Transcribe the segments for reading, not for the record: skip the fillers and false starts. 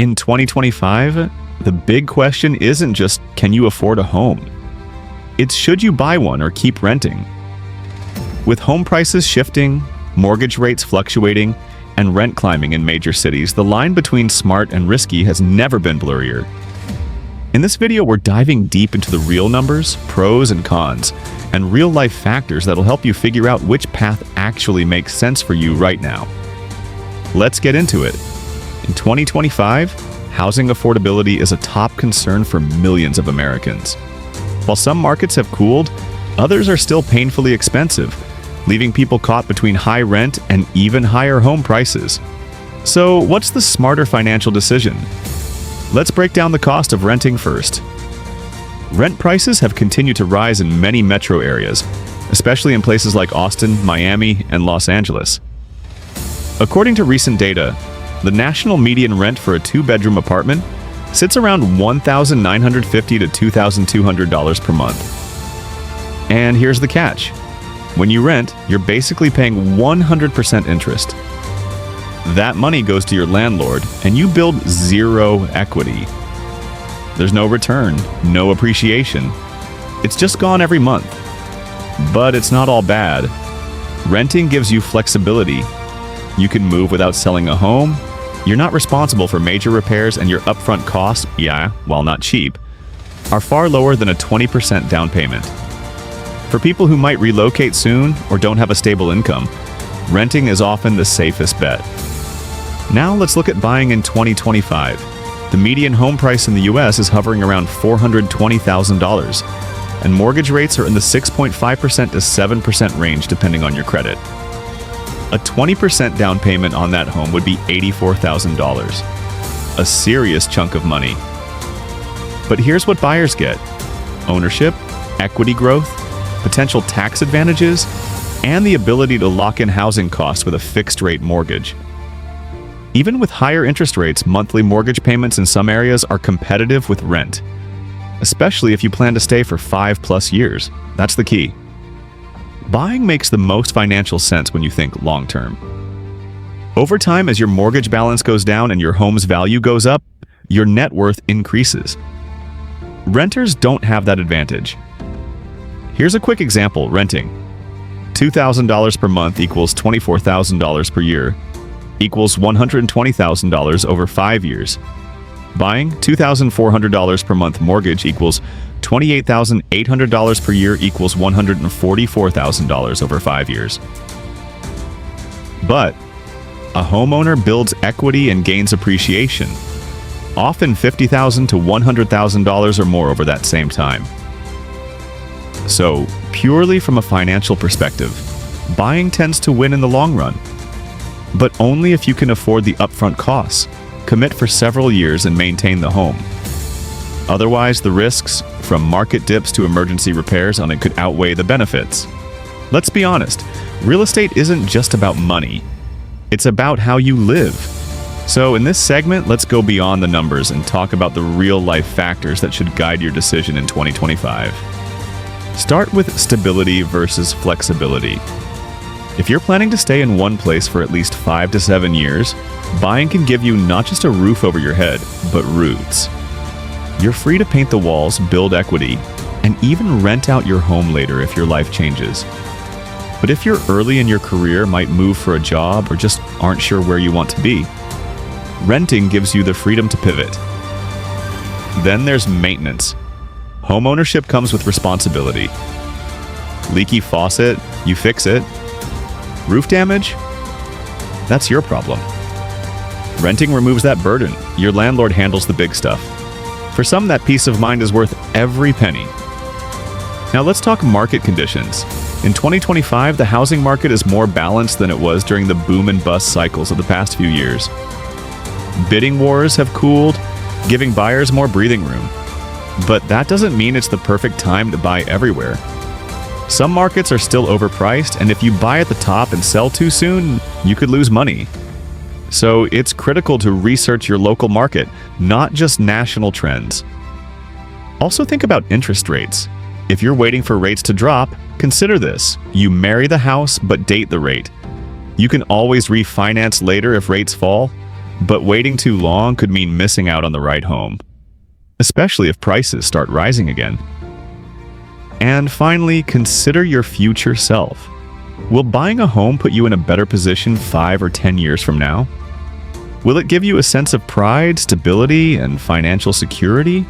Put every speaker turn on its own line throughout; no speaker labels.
In 2025, the big question isn't just, can you afford a home? It's, should you buy one or keep renting? With home prices shifting, mortgage rates fluctuating, and rent climbing in major cities, the line between smart and risky has never been blurrier. In this video, we're diving deep into the real numbers, pros and cons, and real-life factors that'll help you figure out which path actually makes sense for you right now. Let's get into it. In 2025, housing affordability is a top concern for millions of Americans. While some markets have cooled, others are still painfully expensive, leaving people caught between high rent and even higher home prices. So, what's the smarter financial decision? Let's break down the cost of renting first. Rent prices have continued to rise in many metro areas, especially in places like Austin, Miami, and Los Angeles. According to recent data, the national median rent for a two-bedroom apartment sits around $1,950 to $2,200 per month. And here's the catch. When you rent, you're basically paying 100% interest. That money goes to your landlord, and you build zero equity. There's no return, no appreciation. It's just gone every month. But it's not all bad. Renting gives you flexibility. You can move without selling a home. You're not responsible for major repairs, and your upfront costs, while not cheap, are far lower than a 20% down payment. For people who might relocate soon or don't have a stable income, renting is often the safest bet. Now let's look at buying in 2025. The median home price in the US is hovering around $420,000, and mortgage rates are in the 6.5% to 7% range depending on your credit. A 20% down payment on that home would be $84,000. A serious chunk of money. But here's what buyers get: ownership, equity growth, potential tax advantages, and the ability to lock in housing costs with a fixed-rate mortgage. Even with higher interest rates, monthly mortgage payments in some areas are competitive with rent, especially if you plan to stay for 5+ years. That's the key. Buying makes the most financial sense when you think long-term. Over time, as your mortgage balance goes down and your home's value goes up, your net worth increases. Renters don't have that advantage. Here's a quick example: renting. $2,000 per month equals $24,000 per year, equals $120,000 over 5 years. Buying $2,400 per month mortgage equals $28,800 per year, equals $144,000 over 5 years. But a homeowner builds equity and gains appreciation, often $50,000 to $100,000 or more over that same time. So, purely from a financial perspective, buying tends to win in the long run. But only if you can afford the upfront costs, commit for several years, and maintain the home. Otherwise, the risks, from market dips to emergency repairs on it, could outweigh the benefits. Let's be honest, real estate isn't just about money. It's about how you live. So in this segment, let's go beyond the numbers and talk about the real-life factors that should guide your decision in 2025. Start with stability versus flexibility. If you're planning to stay in one place for at least 5 to 7 years, buying can give you not just a roof over your head, but roots. You're free to paint the walls, build equity, and even rent out your home later if your life changes. But if you're early in your career, might move for a job, or just aren't sure where you want to be, renting gives you the freedom to pivot. Then there's maintenance. Homeownership comes with responsibility. Leaky faucet, you fix it. Roof damage? That's your problem. Renting removes that burden. Your landlord handles the big stuff. For some, that peace of mind is worth every penny. Now let's talk market conditions. In 2025, the housing market is more balanced than it was during the boom and bust cycles of the past few years. Bidding wars have cooled, giving buyers more breathing room. But that doesn't mean it's the perfect time to buy everywhere. Some markets are still overpriced, and if you buy at the top and sell too soon, you could lose money. So it's critical to research your local market, not just national trends. Also think about interest rates. If you're waiting for rates to drop, consider this. You marry the house, but date the rate. You can always refinance later if rates fall. But waiting too long could mean missing out on the right home, especially if prices start rising again. And finally, consider your future self. Will buying a home put you in a better position 5 or 10 years from now? Will it give you a sense of pride, stability, and financial security?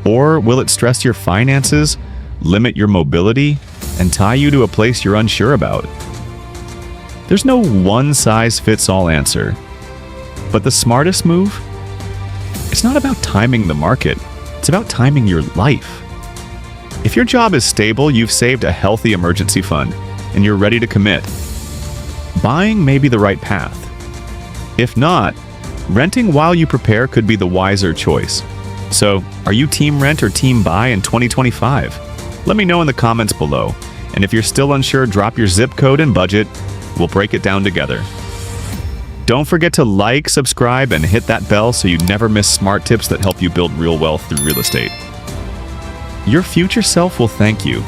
Or will it stress your finances, limit your mobility, and tie you to a place you're unsure about? There's no one-size-fits-all answer. But the smartest move? It's not about timing the market. It's about timing your life. If your job is stable, you've saved a healthy emergency fund, and you're ready to commit, buying may be the right path. If not, renting while you prepare could be the wiser choice. So, are you team rent or team buy in 2025? Let me know in the comments below. And if you're still unsure, drop your zip code and budget. We'll break it down together. Don't forget to like, subscribe, and hit that bell so you never miss smart tips that help you build real wealth through real estate. Your future self will thank you.